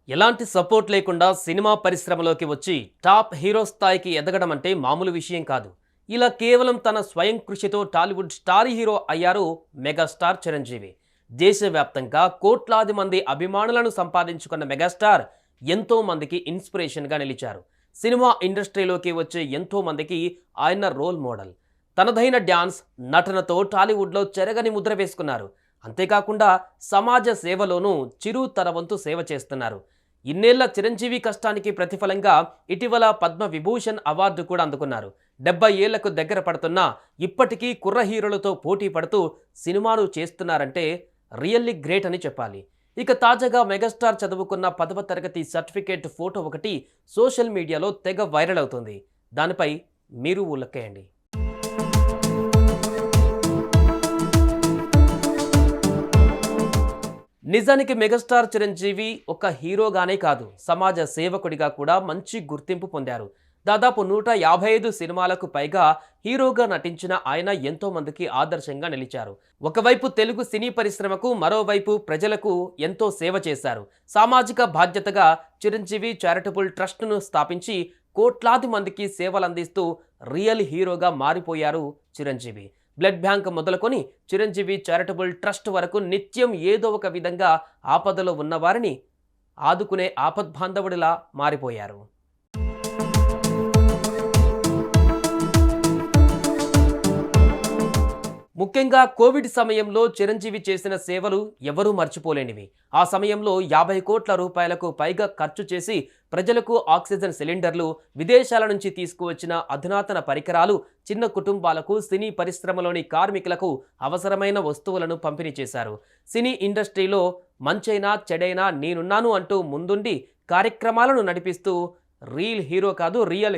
ఎలాంటి సపోర్ట్ లేకుండా సినిమా పరిశ్రమలోకి వచ్చి టాప్ హీరో స్థాయికి ఎదగడం అంటే మామూలు విషయం కాదు. ఇలా కేవలం తన స్వయం కృషితో టాలీవుడ్ స్టార్ హీరో అయ్యారు మెగాస్టార్ చిరంజీవి. దేశవ్యాప్తంగా కోట్లాది మంది అభిమానులను సంపాదించుకున్న మెగాస్టార్ ఎంతో మందికి ఇన్స్పిరేషన్గా నిలిచారు. సినిమా ఇండస్ట్రీలోకి వచ్చే ఎంతో మందికి ఆయన రోల్ మోడల్. తనదైన డ్యాన్స్, నటనతో టాలీవుడ్లో చెరగని ముద్ర వేసుకున్నారు. అంతేకాకుండా సమాజ సేవలోనూ చిరు తన వంతు సేవ చేస్తున్నారు. ఇన్నేళ్ల చిరంజీవి కష్టానికి ప్రతిఫలంగా ఇటీవల పద్మ విభూషణ్ అవార్డు కూడా అందుకున్నారు. 70 ఏళ్లకు దగ్గర పడుతున్నా ఇప్పటికీ కుర్ర హీరోలతో పోటీ పడుతూ సినిమాలు చేస్తున్నారంటే రియల్లీ గ్రేట్ అని చెప్పాలి. ఇక తాజాగా మెగాస్టార్ చదువుకున్న 10వ తరగతి సర్టిఫికేట్ ఫోటో ఒకటి సోషల్ మీడియాలో తెగ వైరల్ అవుతుంది. దానిపై మీరు ఊళ్ళకేయండి. నిజానికి మెగాస్టార్ చిరంజీవి ఒక హీరోగానే కాదు, సమాజ సేవకుడిగా కూడా మంచి గుర్తింపు పొందారు. దాదాపు 155 సినిమాలకు పైగా హీరోగా నటించిన ఆయన ఎంతో మందికి ఆదర్శంగా నిలిచారు. ఒకవైపు తెలుగు సినీ పరిశ్రమకు, మరోవైపు ప్రజలకు ఎంతో సేవ చేశారు. సామాజిక బాధ్యతగా చిరంజీవి చారిటబుల్ ట్రస్ట్ను స్థాపించి కోట్లాది మందికి సేవలందిస్తూ రియల్ హీరోగా మారిపోయారు చిరంజీవి. బ్లడ్ బ్యాంక్ మొదలుకొని చిరంజీవి చారిటబుల్ ట్రస్ట్ వరకు నిత్యం ఏదో ఒక విధంగా ఆపదలో ఉన్నవారిని ఆదుకునే ఆపద్బాంధవుడిలా మారిపోయారు. ముఖ్యంగా కోవిడ్ సమయంలో చిరంజీవి చేసిన సేవలు ఎవరూ మర్చిపోలేనివి. ఆ సమయంలో 50 కోట్ల రూపాయలకు పైగా ఖర్చు చేసి ప్రజలకు ఆక్సిజన్ సిలిండర్లు, విదేశాల నుంచి తీసుకువచ్చిన అధునాతన పరికరాలు, చిన్న కుటుంబాలకు, సినీ పరిశ్రమలోని కార్మికులకు అవసరమైన వస్తువులను పంపిణీ చేశారు. సినీ ఇండస్ట్రీలో మంచైనా చెడైనా నేనున్నాను అంటూ ముందుండి కార్యక్రమాలను నడిపిస్తూ రియల్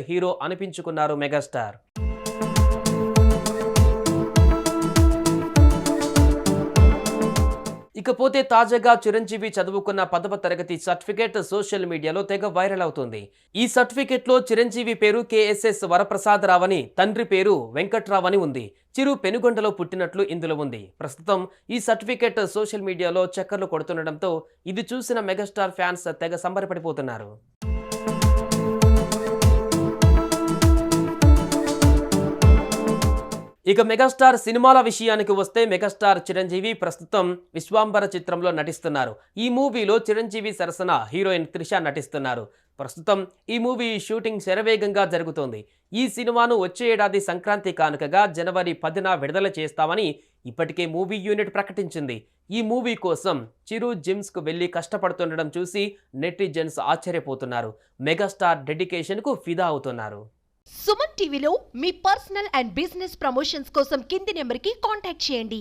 హీరో అనిపించుకున్నారు మెగాస్టార్. ఇకపోతే తాజాగా చిరంజీవి చదువుకున్న 10వ తరగతి సర్టిఫికేట్ సోషల్ మీడియాలో తెగ వైరల్ అవుతుంది. ఈ సర్టిఫికేట్లో చిరంజీవి పేరు KSS వరప్రసాదరావు అని, తండ్రి పేరు వెంకట్రావు అని ఉంది. చిరు పెనుగొండలో పుట్టినట్లు ఇందులో ఉంది. ప్రస్తుతం ఈ సర్టిఫికేట్ సోషల్ మీడియాలో చక్కర్లు కొడుతుండటంతో ఇది చూసిన మెగాస్టార్ ఫ్యాన్స్ తెగ సంబరపడిపోతున్నారు. ఇక మెగాస్టార్ సినిమాల విషయానికి వస్తే మెగాస్టార్ చిరంజీవి ప్రస్తుతం విశ్వాంబర చిత్రంలో నటిస్తున్నారు. ఈ మూవీలో చిరంజీవి సరసన హీరోయిన్ త్రిష నటిస్తున్నారు. ప్రస్తుతం ఈ మూవీ షూటింగ్ శరవేగంగా జరుగుతోంది. ఈ సినిమాను వచ్చే ఏడాది సంక్రాంతి కానుకగా జనవరి 10న విడుదల చేస్తామని ఇప్పటికే మూవీ యూనిట్ ప్రకటించింది. ఈ మూవీ కోసం చిరు జిమ్స్కు వెళ్లి కష్టపడుతుండడం చూసి నెటిజన్స్ ఆశ్చర్యపోతున్నారు. మెగాస్టార్ డెడికేషన్కు ఫిదా అవుతున్నారు. సుమన్ టీవీలో మీ పర్సనల్ అండ్ బిజినెస్ ప్రమోషన్స్ కోసం కింది నెంబర్కి కాంటాక్ట్ చేయండి.